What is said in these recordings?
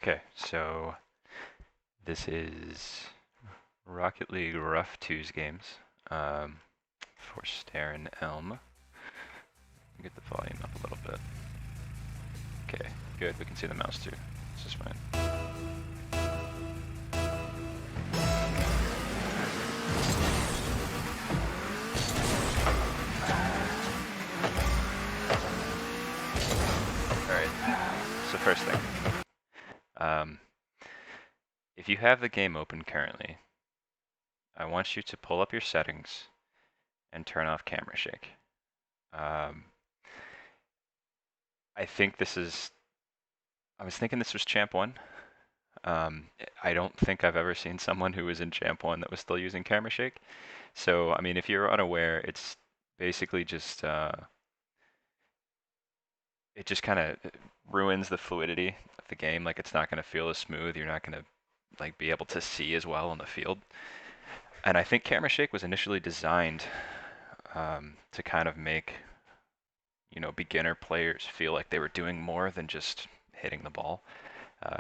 Okay, so this is Rocket League Rough Twos games for Starin Elm. Get the volume up a little bit. Okay, good. We can see the mouse too. This is fine. All right. So first thing, if you have the game open currently, I want you to pull up your settings and turn off camera shake. I think this is. I was thinking this was Champ 1. I don't think I've ever seen someone who was in Champ 1 that was still using camera shake. So, I mean, if you're unaware, it's basically just, it just kind of ruins the fluidity of the game. Like, it's not going to feel as smooth. You're not going to, like, be able to see as well on the field. And I think camera shake was initially designed to kind of make, beginner players feel like they were doing more than just hitting the ball.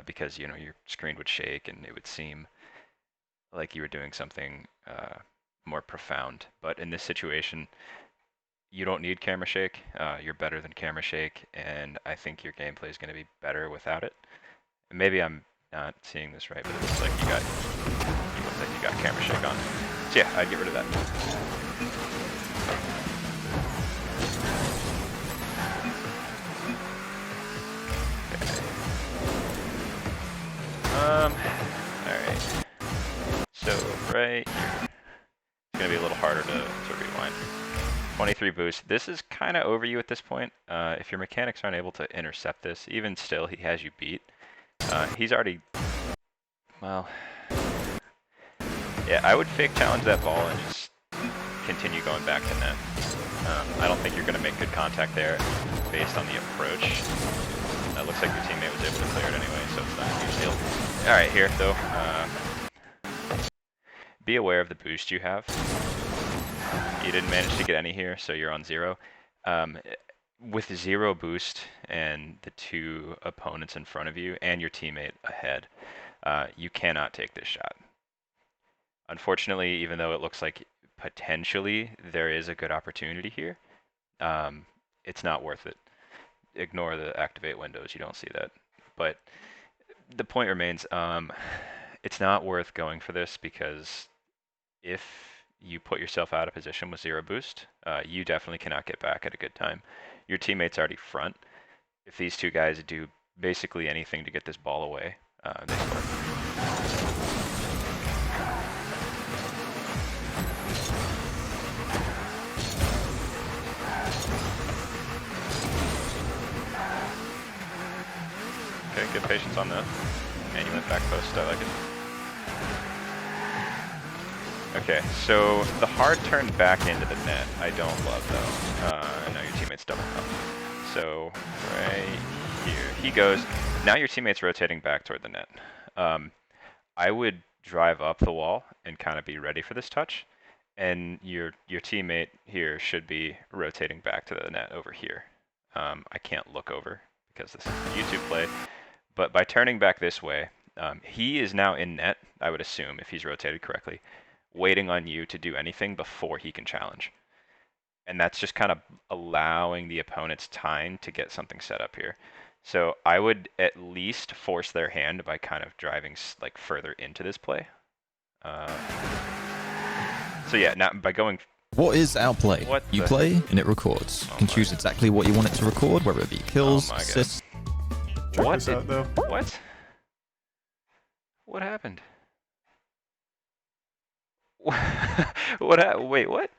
Because, your screen would shake and it would seem like you were doing something more profound. But in this situation, you don't need camera shake. You're better than camera shake, and I think your gameplay is going to be better without it. And maybe I'm not seeing this right, but it looks like you got camera shake on. So yeah, I'd get rid of that. Alright. So right here. It's gonna be a little harder to rewind. 23 boost. This is kind of over you at this point. If your mechanics aren't able to intercept this, even still, he has you beat. He's already, well, yeah, I would fake challenge that ball and just continue going back to net. I don't think you're going to make good contact there based on the approach. It looks like your teammate was able to clear it anyway, so it's not a huge deal. All right, here though, be aware of the boost you have. You didn't manage to get any here, so you're on 0. With 0 boost and the 2 opponents in front of you and your teammate ahead, you cannot take this shot. Unfortunately, even though it looks like potentially there is a good opportunity here, it's not worth it. Ignore the activate windows, you don't see that. But the point remains, it's not worth going for this because if you put yourself out of position with 0 boost, you definitely cannot get back at a good time. Your teammate's already front. If these two guys do basically anything to get this ball away, they score. Okay, good patience on that. And you went back post, I like it. Okay, so the hard turn back into the net, I don't love though. And now your teammate's double up. So right here, he goes. Now your teammate's rotating back toward the net. I would drive up the wall and kind of be ready for this touch. And your teammate here should be rotating back to the net over here. I can't look over because this is a YouTube play. But by turning back this way, he is now in net, I would assume, if he's rotated correctly, waiting on you to do anything before he can challenge. And that's just kind of allowing the opponent's time to get something set up here. So I would at least force their hand by kind of driving like further into this play. So yeah, now by going. What is Outplay? You play and it records. You can choose exactly what you want it to record, whether it be kills, assists. What? What? What happened? Wait, what?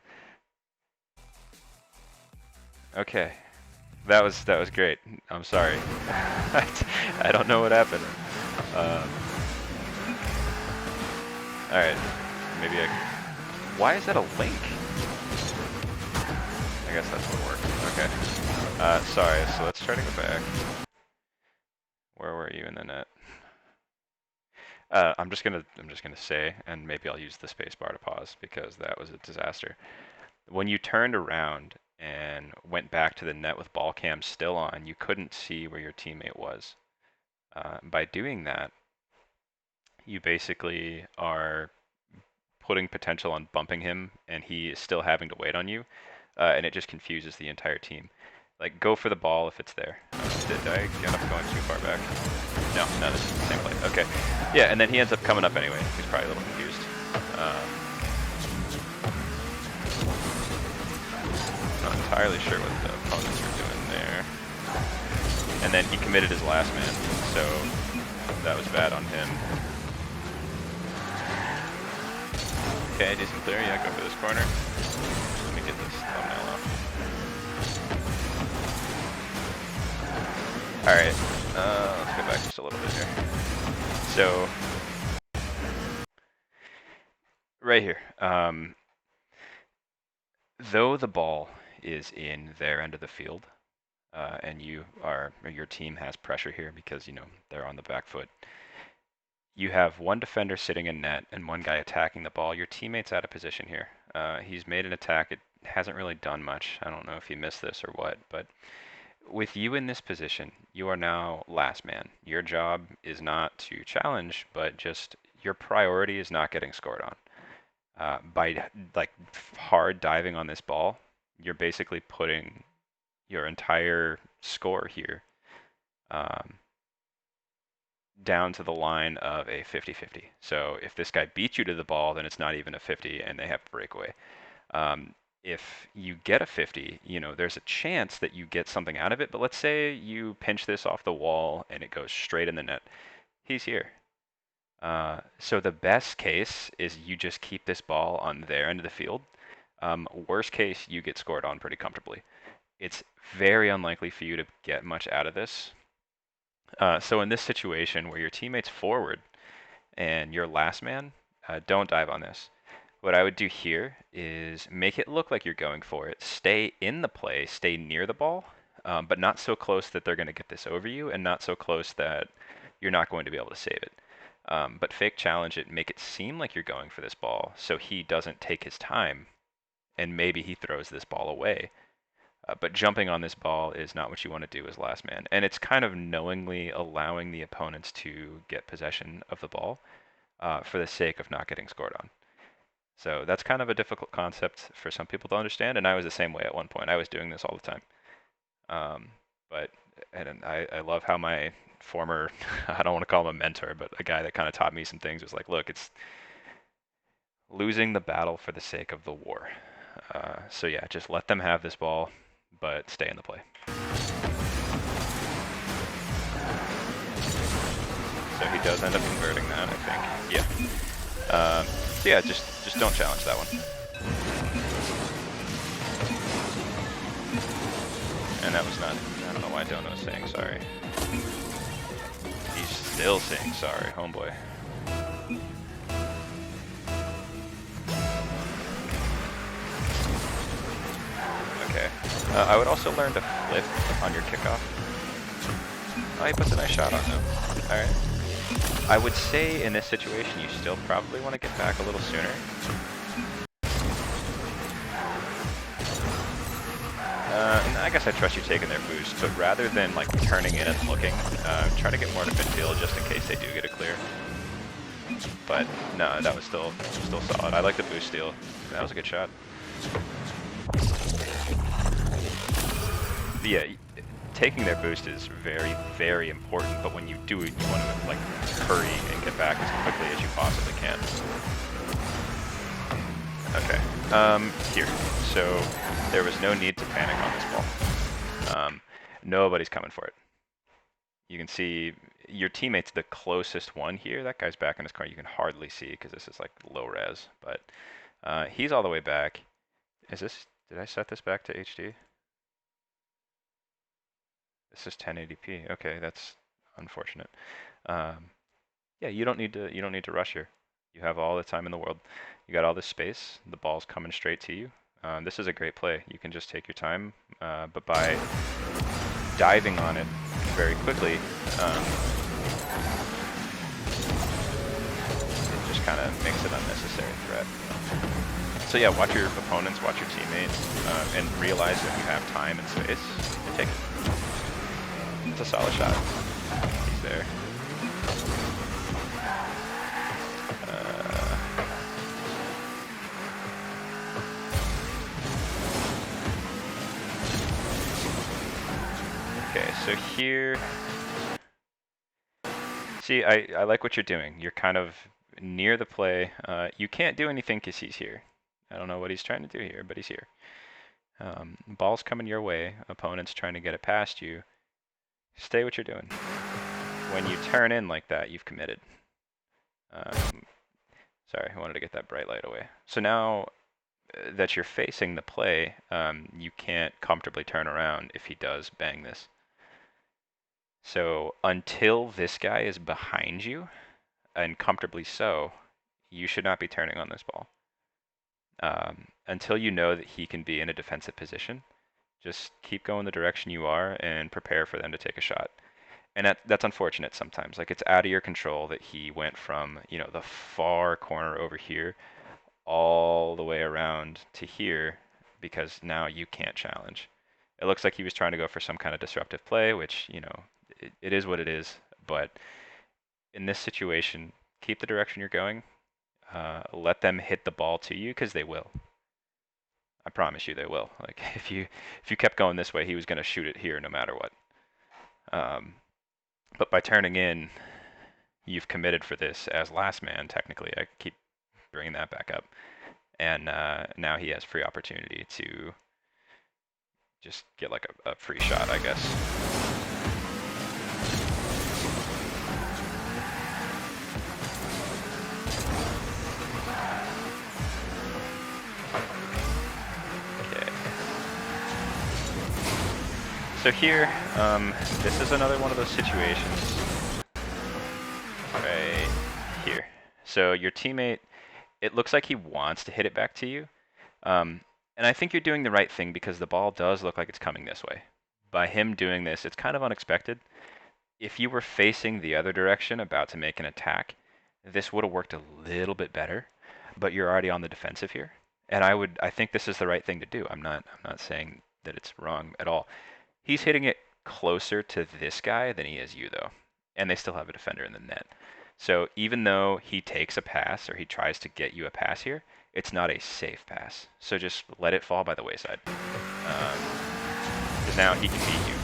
Okay, that was great. I'm sorry. I don't know what happened. All right, maybe why is that a link? I guess that's what worked. Okay. Sorry. So let's try to go back. Where were you in the net? I'm just gonna say, and maybe I'll use the space bar to pause because that was a disaster. When you turned around and went back to the net with ball cam still on, you couldn't see where your teammate was. By doing that, you basically are putting potential on bumping him, and he is still having to wait on you, and it just confuses the entire team. Like, go for the ball if it's there. Did I end up going too far back? No, this is the same play. Okay. Yeah, and then he ends up coming up anyway. He's probably a little confused. Not entirely sure what the opponents are doing there. And then he committed his last man, so that was bad on him. Okay, decent clear. Yeah, go for this corner. Let me get this thumbnail off. Alright, let's go back just a little bit here. So, right here, though the ball is in their end of the field, and your team has pressure here because, you know, they're on the back foot, you have one defender sitting in net and one guy attacking the ball. Your teammate's out of position here. He's made an attack. It hasn't really done much. I don't know if he missed this or what, but with you in this position, you are now last man. Your job is not to challenge, but just your priority is not getting scored on. By like hard diving on this ball, you're basically putting your entire score here down to the line of a 50-50. So if this guy beats you to the ball, then it's not even a 50 and they have breakaway. If you get a 50, you know, there's a chance that you get something out of it, but let's say you pinch this off the wall and it goes straight in the net. He's here. So the best case is you just keep this ball on their end of the field. Worst case, you get scored on pretty comfortably. It's very unlikely for you to get much out of this. So in this situation where your teammate's forward and you're last man, don't dive on this. What I would do here is make it look like you're going for it. Stay in the play, stay near the ball, but not so close that they're going to get this over you, and not so close that you're not going to be able to save it. But fake challenge it, make it seem like you're going for this ball so he doesn't take his time, and maybe he throws this ball away. But jumping on this ball is not what you want to do as last man. And it's kind of knowingly allowing the opponents to get possession of the ball for the sake of not getting scored on. So that's kind of a difficult concept for some people to understand, and I was the same way at one point. I was doing this all the time. But I love how my former, I don't want to call him a mentor, but a guy that kind of taught me some things was like, look, it's losing the battle for the sake of the war. So yeah, just let them have this ball, but stay in the play. So he does end up converting that, I think. Yeah. So yeah, just don't challenge that one. And that was not, I don't know why Dono is saying sorry. He's still saying sorry, homeboy. Okay. I would also learn to flip on your kickoff. Oh, he puts a nice shot on though. Alright. I would say in this situation you still probably want to get back a little sooner. And I guess I trust you taking their boost, but rather than like turning in and looking, try to get more to midfield just in case they do get a clear. But no, that was still solid. I like the boost steal. That was a good shot. But yeah, taking their boost is very, very important, but when you do it, you want to like hurry and get back as quickly as you possibly can. Okay, here. So there was no need to panic on this ball. Nobody's coming for it. You can see your teammate's the closest one here. That guy's back in his car. You can hardly see because this is like low res, but he's all the way back. Is this, did I set this back to HD? This is 1080p. Okay, that's unfortunate. Yeah, you don't need to rush here. You have all the time in the world. You got all this space. The ball's coming straight to you. This is a great play. You can just take your time, but by diving on it very quickly, it just kind of makes it unnecessary threat. So yeah, watch your opponents, watch your teammates, and realize when you have time and space, take it. It's a solid shot. He's there. So here, see, I like what you're doing. You're kind of near the play. You can't do anything because he's here. I don't know what he's trying to do here, but he's here. Ball's coming your way. Opponent's trying to get it past you. Stay what you're doing. When you turn in like that, you've committed. Sorry, I wanted to get that bright light away. So now that you're facing the play, you can't comfortably turn around if he does bang this. So until this guy is behind you, and comfortably so, you should not be turning on this ball. Until you know that he can be in a defensive position, just keep going the direction you are and prepare for them to take a shot. And that's unfortunate sometimes. Like, it's out of your control that he went from, you know, the far corner over here all the way around to here, because now you can't challenge. It looks like he was trying to go for some kind of disruptive play, which, you know, it is what it is. But in this situation, keep the direction you're going. Let them hit the ball to you, because they will. I promise you they will. Like, if you kept going this way, he was going to shoot it here no matter what. But by turning in, you've committed for this as last man, technically. I keep bringing that back up. And now he has free opportunity to just get like a free shot, I guess. Okay. So here, this is another one of those situations right here. So your teammate, it looks like he wants to hit it back to you. And I think you're doing the right thing, because the ball does look like it's coming this way. By him doing this, it's kind of unexpected. If you were facing the other direction, about to make an attack, this would have worked a little bit better, but you're already on the defensive here. And I think this is the right thing to do. I'm not saying that it's wrong at all. He's hitting it closer to this guy than he is you, though. And they still have a defender in the net. So even though he takes a pass, or he tries to get you a pass here, it's not a safe pass. So just let it fall by the wayside. Because now he can beat you.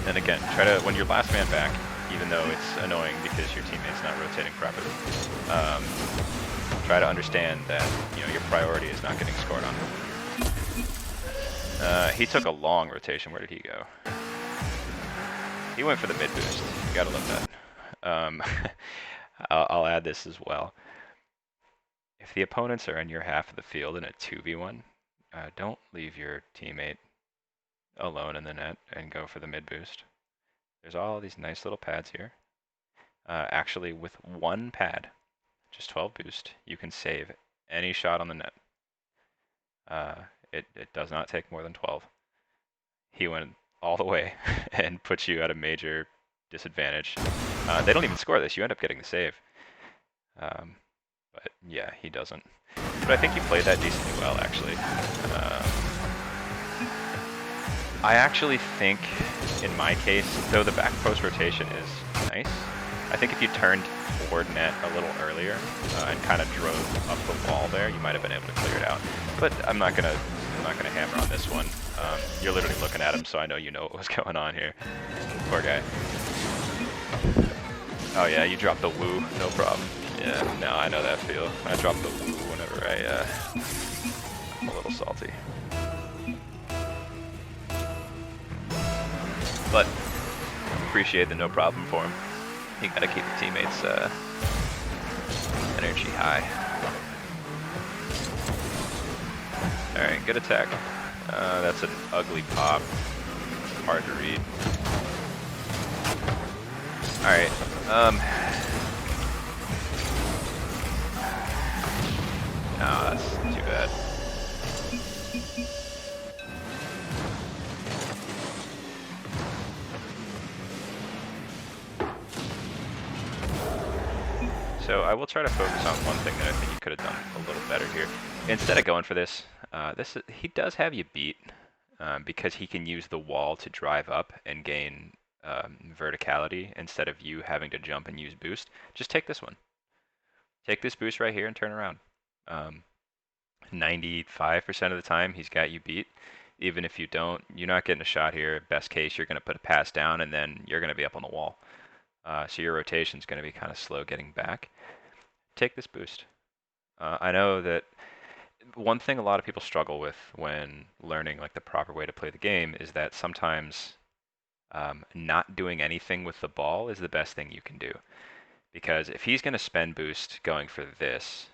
And again, try to, when you're last man back, even though it's annoying because your teammate's not rotating properly, try to understand that, you know, your priority is not getting scored on. He took a long rotation. Where did he go? He went for the mid boost. You gotta love that. I'll add this as well. If the opponents are in your half of the field in a 2v1, don't leave your teammate alone in the net and go for the mid boost. There's all these nice little pads here. Actually, with one pad, just 12 boost, you can save any shot on the net. It does not take more than 12. He went all the way and puts you at a major disadvantage. They don't even score this. You end up getting the save. But yeah, he doesn't. But I think you played that decently well, actually. I actually think, in my case, though the back post rotation is nice, I think if you turned toward net a little earlier and kind of drove up the wall there, you might have been able to clear it out. But I'm not gonna hammer on this one. You're literally looking at him, so I know you know what was going on here. Poor guy. Oh yeah, you dropped the woo, no problem. Yeah, no, I know that feel. I drop the woo whenever I'm a little salty. But appreciate the no problem for him. You gotta keep the teammates' energy high. Alright, good attack. That's an ugly pop. Hard to read. Alright, no, that's too bad. So I will try to focus on one thing that I think you could have done a little better here. Instead of going for this, he does have you beat because he can use the wall to drive up and gain verticality instead of you having to jump and use boost. Just take this one. Take this boost right here and turn around. 95% of the time he's got you beat. Even if you don't, you're not getting a shot here. Best case, you're going to put a pass down, and then you're going to be up on the wall. So your rotation's going to be kind of slow getting back. Take this boost. I know that one thing a lot of people struggle with when learning like the proper way to play the game is that sometimes not doing anything with the ball is the best thing you can do. Because if he's going to spend boost going for this,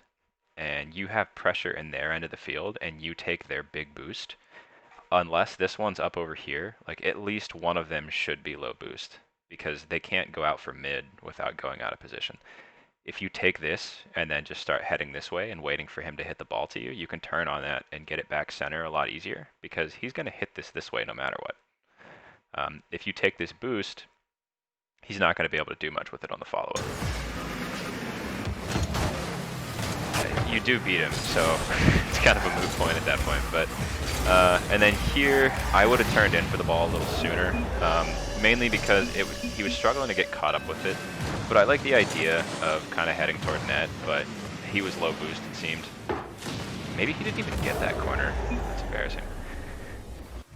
and you have pressure in their end of the field, and you take their big boost, unless this one's up over here, like at least one of them should be low boost, because they can't go out for mid without going out of position. If you take this and then just start heading this way and waiting for him to hit the ball to you, you can turn on that and get it back center a lot easier, because he's going to hit this way no matter what. If you take this boost, he's not going to be able to do much with it on the follow-up. You do beat him, so it's kind of a moot point at that point. But and then here, I would have turned in for the ball a little sooner, mainly because he was struggling to get caught up with it. But I like the idea of kind of heading toward net, but he was low boost, it seemed. Maybe he didn't even get that corner. That's embarrassing.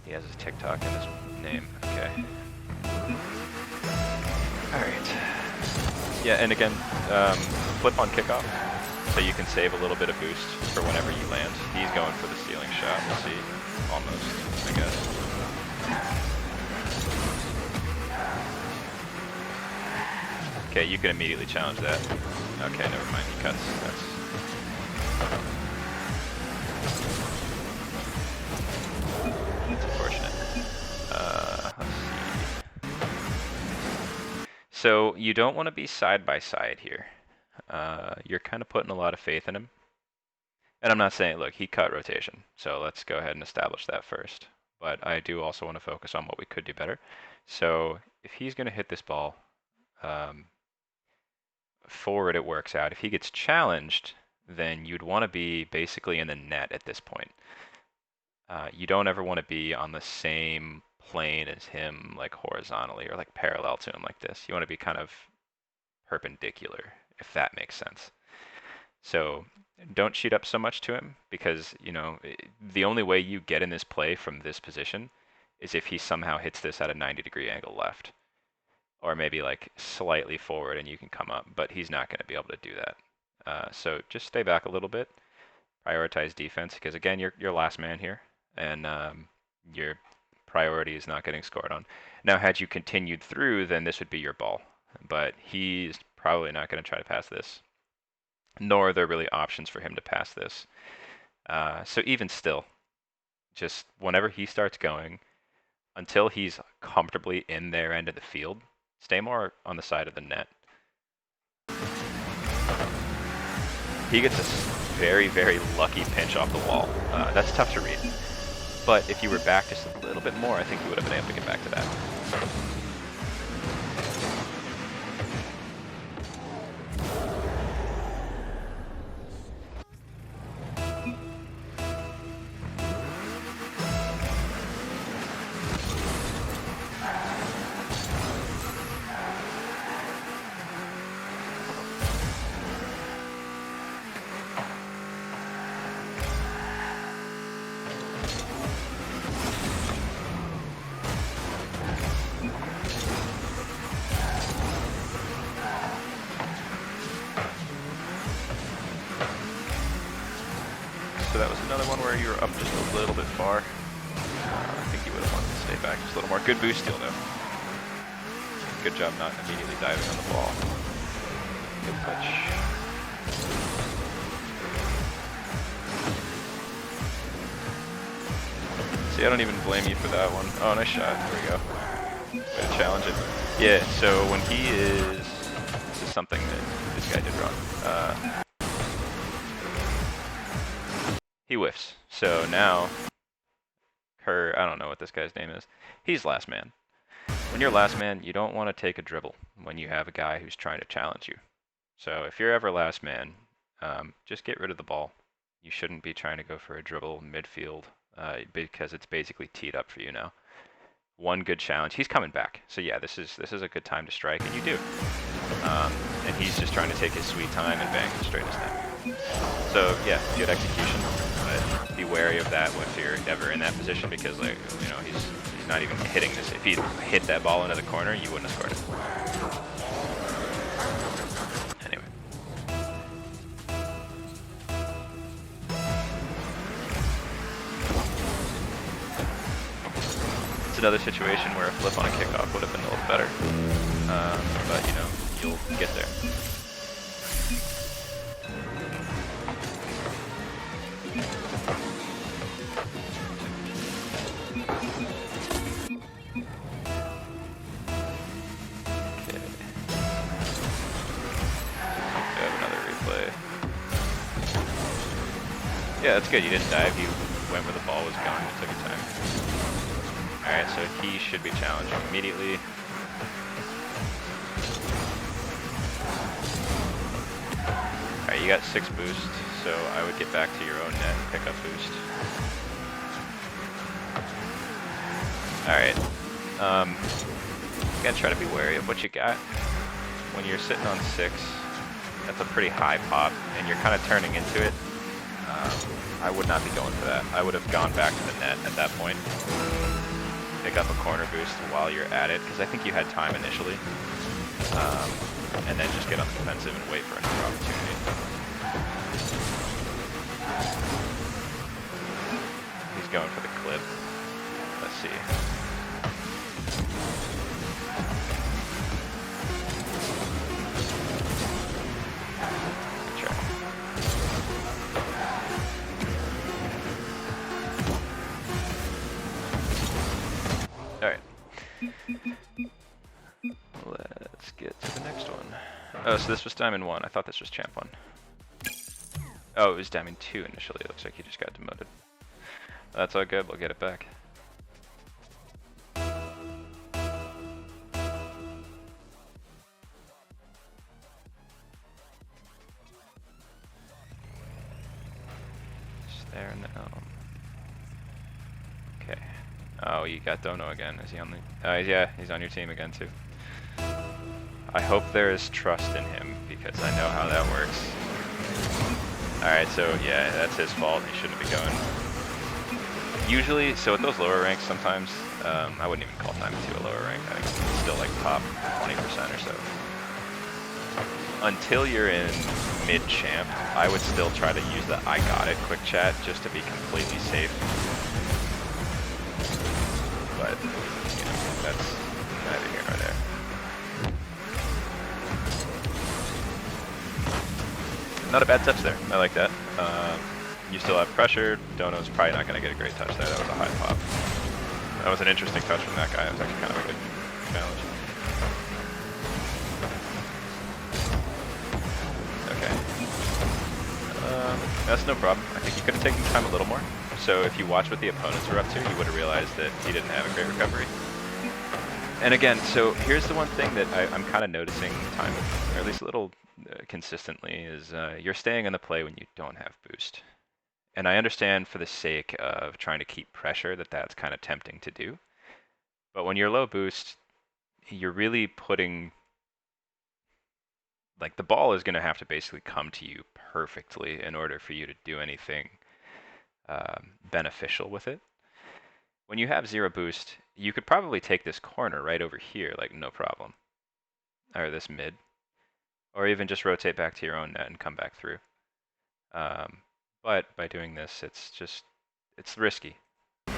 He has his TikTok in his name. Okay. All right. Yeah, and again, flip on kickoff, so you can save a little bit of boost for whenever you land. He's going for the ceiling shot. We'll see. Almost, I guess. Okay, you can immediately challenge that. Okay, never mind. He cuts. That's unfortunate. Let's see. So you don't want to be side by side here. You're kind of putting a lot of faith in him. And I'm not saying, look, he cut rotation. So let's go ahead and establish that first. But I do also want to focus on what we could do better. So if he's going to hit this ball, forward it works out. If he gets challenged, then you'd want to be basically in the net at this point. You don't ever want to be on the same plane as him, like horizontally or like parallel to him like this. You want to be kind of perpendicular, if that makes sense. So don't cheat up so much to him, because you know the only way you get in this play from this position is if he somehow hits this at a 90-degree angle left, or maybe like slightly forward and you can come up, but he's not going to be able to do that. So just stay back a little bit, prioritize defense, because again, you're last man here, and your priority is not getting scored on. Now, had you continued through, then this would be your ball, but he's probably not going to try to pass this, nor are there really options for him to pass this. So even still, just whenever he starts going, until he's comfortably in their end of the field, stay more on the side of the net. He gets a very, very lucky pinch off the wall. That's tough to read. But if you were back just a little bit more, I think you would have been able to get back to that. So that was another one where you were up just a little bit far. I think you would have wanted to stay back just a little more. Good boost steal though. Good job not immediately diving on the ball. Good touch. See, I don't even blame you for that one. Oh, nice shot. There we go. Way to challenge it. Yeah, so when he is... This is something that this guy did wrong. He whiffs. So now, I don't know what this guy's name is. He's last man. When you're last man, you don't want to take a dribble when you have a guy who's trying to challenge you. So if you're ever last man, just get rid of the ball. You shouldn't be trying to go for a dribble midfield because it's basically teed up for you now. One good challenge. He's coming back. So yeah, this is a good time to strike, and you do. And he's just trying to take his sweet time and bang straight as net. So yeah, good execution, but he wary of that if you're ever in that position, because like, you know, he's not even hitting this. If he hit that ball into the corner, you wouldn't have scored it. Anyway. It's another situation where a flip on a kickoff would have been a little better. But you know, you'll get there. Yeah, that's good. You didn't dive. You went where the ball was going. You took your time. Alright, so he should be challenging immediately. Alright, you got 6 boost, so I would get back to your own net and pick up boost. Alright. You gotta try to be wary of what you got. When you're sitting on 6, that's a pretty high pop, and you're kind of turning into it. I would not be going for that. I would have gone back to the net at that point. Pick up a corner boost while you're at it, because I think you had time initially. And then just get on the defensive and wait for another opportunity. He's going for the clip. Let's see. Alright. Let's get to the next one. Oh, so this was Diamond 1. I thought this was Champ 1. Oh, it was Diamond 2 initially. It looks like he just got demoted. That's all good. We'll get it back. Just there now. Okay. Oh, you got Dono again. Is he on the... yeah, he's on your team again, too. I hope there is trust in him, because I know how that works. Alright, so yeah, that's his fault. He shouldn't be going. Usually, so at those lower ranks, sometimes, I wouldn't even call Diamond 2 a lower rank. I think it's still like top 20% or so. Until you're in mid-champ, I would still try to use the I got it quick chat just to be completely safe. But, you know, that's neither here nor there. Not a bad touch there. I like that. You still have pressure. Dono's probably not going to get a great touch there. That was a high pop. That was an interesting touch from that guy. It was actually kind of a good challenge. Okay. That's no problem. I think you could have taken time a little more. So if you watch what the opponents were up to, you would have realized that he didn't have a great recovery. And again, so here's the one thing that I'm kind of noticing time, or at least a little consistently, is you're staying on the play when you don't have boost. And I understand for the sake of trying to keep pressure that that's kind of tempting to do. But when you're low boost, you're really putting, like, the ball is going to have to basically come to you perfectly in order for you to do anything beneficial with it. When you have 0 boost, you could probably take this corner right over here, like no problem. Or this mid. Or even just rotate back to your own net and come back through. But by doing this, it's risky. Give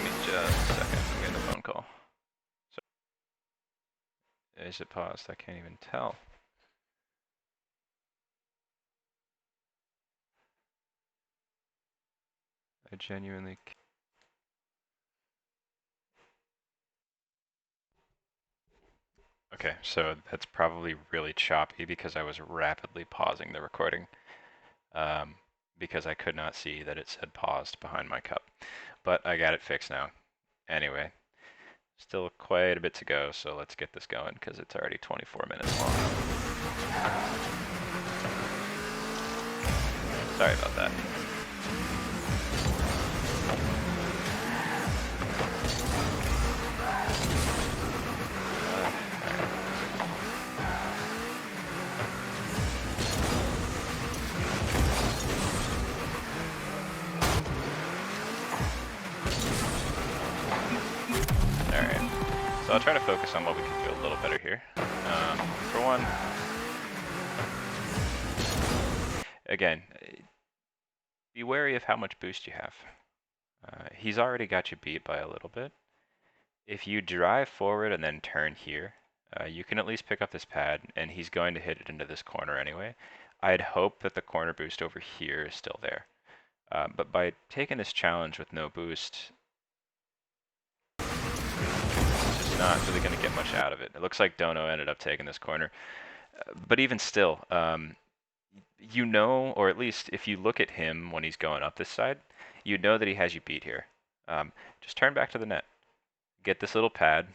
me just a second, I'm getting a phone call. So, is it paused? I can't even tell. I genuinely... Okay, so that's probably really choppy because I was rapidly pausing the recording. Because I could not see that it said paused behind my cup. But I got it fixed now. Anyway, still quite a bit to go, so let's get this going because it's already 24 minutes long. Sorry about that. I'll try to focus on what we can do a little better here. For one, again, be wary of how much boost you have. He's already got you beat by a little bit. If you drive forward and then turn here, you can at least pick up this pad, and he's going to hit it into this corner anyway. I'd hope that the corner boost over here is still there. But by taking this challenge with no boost, just not really going to get much out of it. It looks like Dono ended up taking this corner. But even still, you know, or at least if you look at him when he's going up this side, you know that he has you beat here. Just turn back to the net. Get this little pad,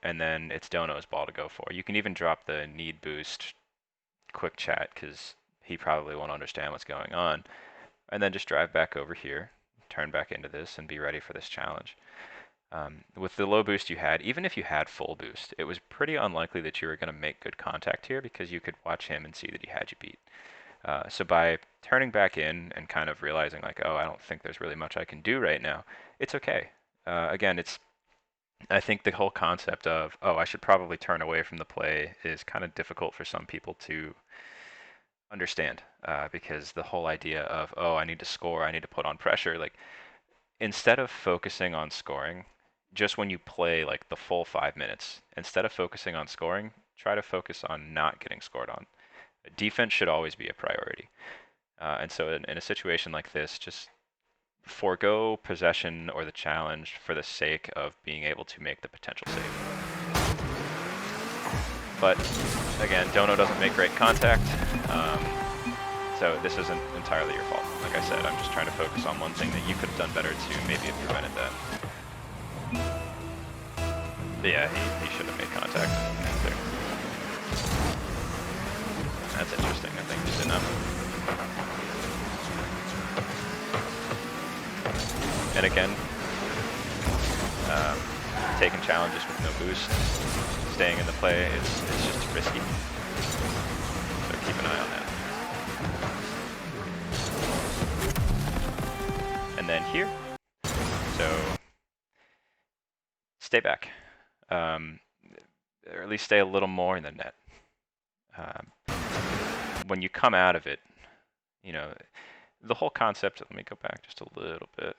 and then it's Dono's ball to go for. You can even drop the need boost quick chat, because he probably won't understand what's going on. And then just drive back over here, turn back into this, and be ready for this challenge. With the low boost you had, even if you had full boost, it was pretty unlikely that you were going to make good contact here, because you could watch him and see that he had you beat. So by turning back in and kind of realizing like, oh, I don't think there's really much I can do right now, it's okay. Again, I think the whole concept of, oh, I should probably turn away from the play is kind of difficult for some people to understand, because the whole idea of, oh, I need to score, I need to put on pressure, like, instead of focusing on scoring, just when you play like the full 5 minutes, instead of focusing on scoring, try to focus on not getting scored on. Defense should always be a priority. And so in a situation like this, just forego possession or the challenge for the sake of being able to make the potential save. But again, Dono doesn't make great contact, so this isn't entirely your fault. Like I said, I'm just trying to focus on one thing that you could have done better to maybe have prevented that. But yeah, he should have made contact there. That's interesting. I think just enough. And again, taking challenges with no boost, staying in the play, it's just risky. So keep an eye on that. And then here, so stay back, or at least stay a little more in the net. When you come out of it, you know, the whole concept, let me go back just a little bit,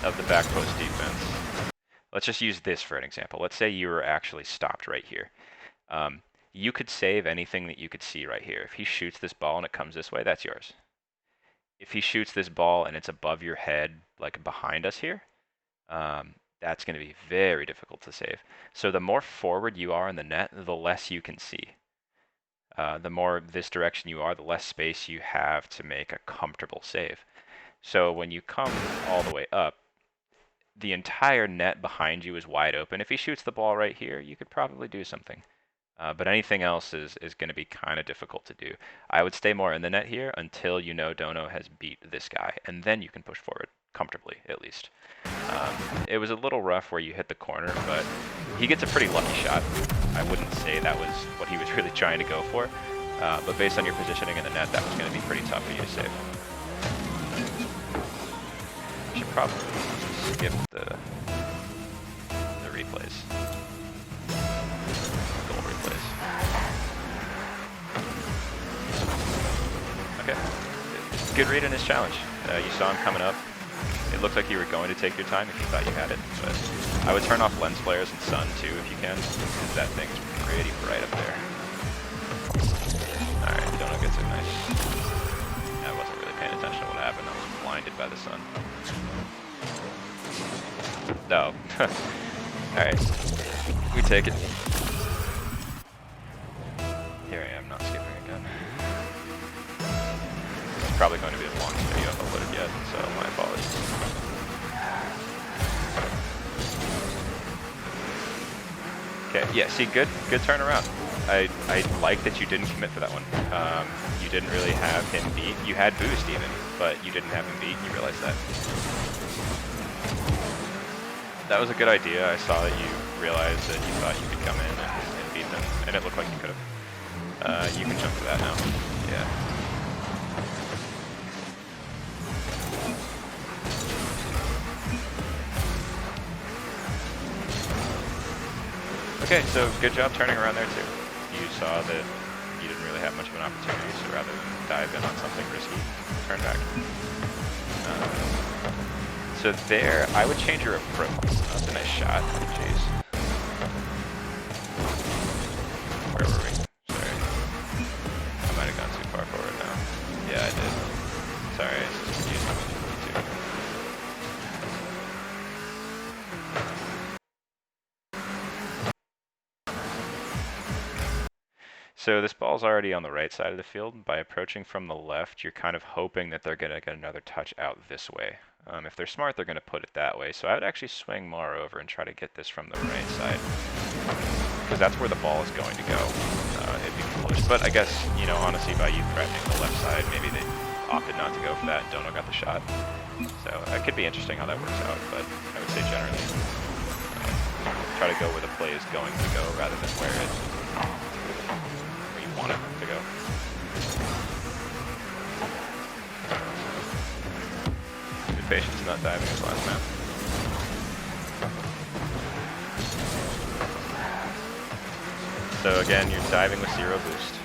of the back post defense. Let's just use this for an example. Let's say you were actually stopped right here. You could save anything that you could see right here. If he shoots this ball and it comes this way, that's yours. If he shoots this ball and it's above your head, like behind us here, that's going to be very difficult to save. So the more forward you are in the net, the less you can see. The more this direction you are, the less space you have to make a comfortable save. So when you come all the way up, the entire net behind you is wide open. If he shoots the ball right here, you could probably do something. But anything else is going to be kind of difficult to do. I would stay more in the net here until you know Dono has beat this guy, and then you can push forward comfortably, at least. It was a little rough where you hit the corner, but he gets a pretty lucky shot. I wouldn't say that was what he was really trying to go for, but based on your positioning in the net, that was going to be pretty tough for you to save. I should probably skip the replays. Goal replays. Okay. Good read in his challenge. You saw him coming up. It looked like you were going to take your time if you thought you had it, but I would turn off lens flares and sun too if you can, because that thing's pretty bright up there. Alright, Dono gets it nice. I wasn't really paying attention to what happened. I was blinded by the sun. No. Alright. We take it. Here I am, not skipping again. It's probably going to be the longest video I've uploaded yet, so my apologies. Okay, yeah, see, good turnaround. I like that you didn't commit for that one. You didn't really have him beat. You had boost even, but you didn't have him beat, you realized that. That was a good idea. I saw that you realized that you thought you could come in and beat them, and it looked like you could have. You can jump to that now. Yeah. Okay, so good job turning around there too. You saw that you didn't really have much of an opportunity, so rather than dive in on something risky, turn back. So there, I would change your approach. That's a nice shot. Jeez. Where were we? Sorry. I might have gone too far forward now. Yeah, I did. Sorry, I just confused me too. So this ball's already on the right side of the field. By approaching from the left, you're kind of hoping that they're going to get another touch out this way. If they're smart, they're going to put it that way. So I would actually swing more over and try to get this from the right side, because that's where the ball is going to go. It'd be foolish. But I guess, you know, honestly, by you threatening the left side, maybe they opted not to go for that and Dono got the shot. So it could be interesting how that works out, but I would say generally try to go where the play is going to go rather than where you want it to go. Good patience not diving his last map. So again, you're diving with 0 boost.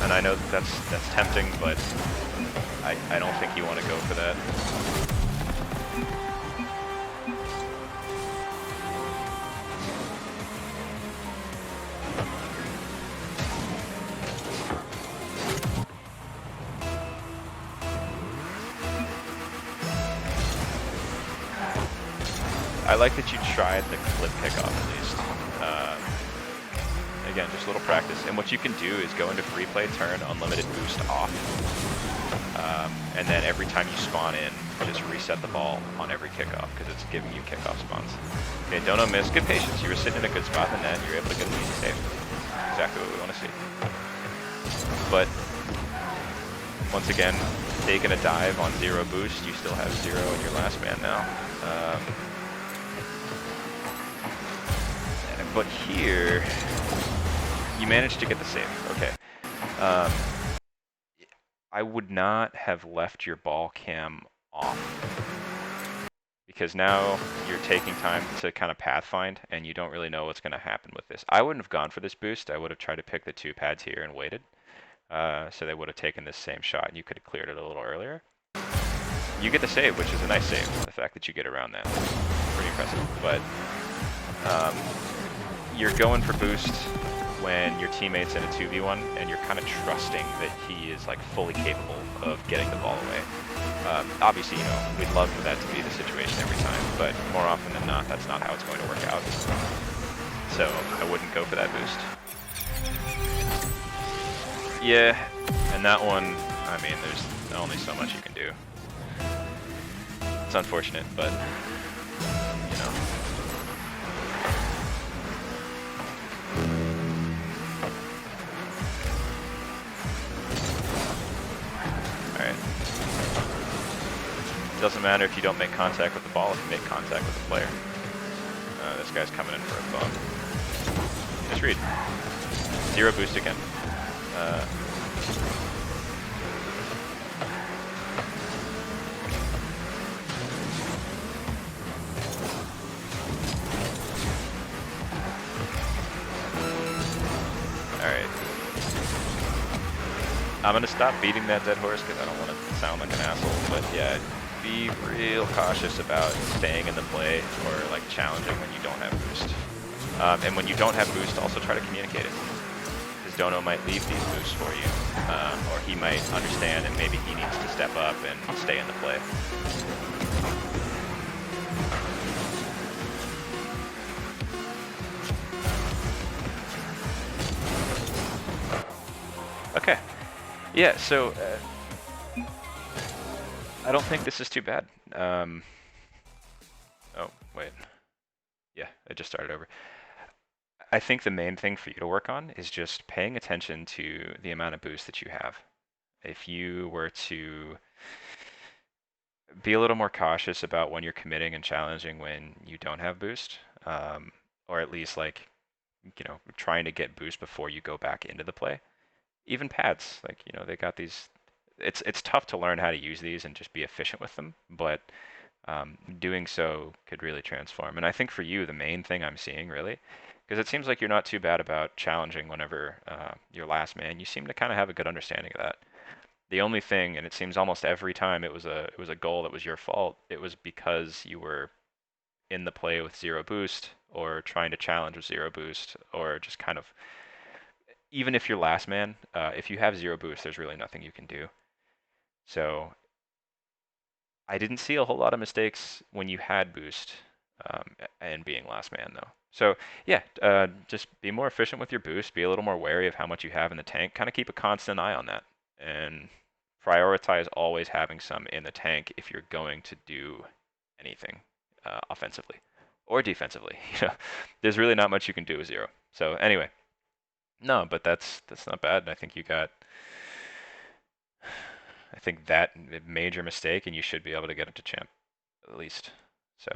And I know that's tempting, but I don't think you want to go for that. I like that you tried the clip kickoff at least. Again, just a little practice. And what you can do is go into free play, turn unlimited boost off. And then every time you spawn in, just reset the ball on every kickoff, because it's giving you kickoff spawns. Okay, Dono miss. Good patience. You were sitting in a good spot in the net. You were able to get an easy save. Exactly what we want to see. But once again, taking a dive on 0 boost, you still have 0 in your last man now. But here, you managed to get the save. Okay. I would not have left your ball cam off, because now you're taking time to kind of pathfind, and you don't really know what's going to happen with this. I wouldn't have gone for this boost. I would have tried to pick the 2 pads here and waited. So they would have taken this same shot, and you could have cleared it a little earlier. You get the save, which is a nice save. The fact that you get around that, pretty impressive. But you're going for boost when your teammate's in a 2v1, and you're kind of trusting that he is like fully capable of getting the ball away. Obviously, you know, we'd love for that to be the situation every time, but more often than not, that's not how it's going to work out. So I wouldn't go for that boost. Yeah, and that one, I mean, there's only so much you can do. It's unfortunate, but, you know. Alright. Doesn't matter if you don't make contact with the ball, if you make contact with the player. This guy's coming in for a bump. Just read. 0 boost again. Alright. I'm gonna stop beating that dead horse because I don't want to sound like an asshole, but yeah, be real cautious about staying in the play or like challenging when you don't have boost. And when you don't have boost, also try to communicate it. Because Dono might leave these boosts for you, or he might understand and maybe he needs to step up and stay in the play. Okay. Yeah, so I don't think this is too bad. Oh, wait. Yeah, I just started over. I think the main thing for you to work on is just paying attention to the amount of boost that you have. If you were to be a little more cautious about when you're committing and challenging when you don't have boost, or at least like, you know, trying to get boost before you go back into the play. Even pads, like, you know, they got these, it's tough to learn how to use these and just be efficient with them, but doing so could really transform. And I think for you, the main thing I'm seeing really Because it seems like you're not too bad about challenging whenever you're last man. You seem to kind of have a good understanding of that. The only thing, and it seems almost every time it was a goal that was your fault, it was because you were in the play with 0 boost, or trying to challenge with 0 boost, or just kind of, even if you're last man, if you have 0 boost, there's really nothing you can do. So I didn't see a whole lot of mistakes when you had boost and being last man though. So yeah, just be more efficient with your boost, be a little more wary of how much you have in the tank, kind of keep a constant eye on that, and prioritize always having some in the tank if you're going to do anything offensively or defensively. You know, there's really not much you can do with 0. So anyway, no, but that's not bad. I think you got, I think that major mistake, and you should be able to get it to champ at least. So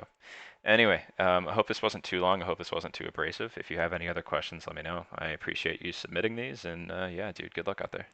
anyway, I hope this wasn't too long. I hope this wasn't too abrasive. If you have any other questions, let me know. I appreciate you submitting these, and yeah, dude, good luck out there.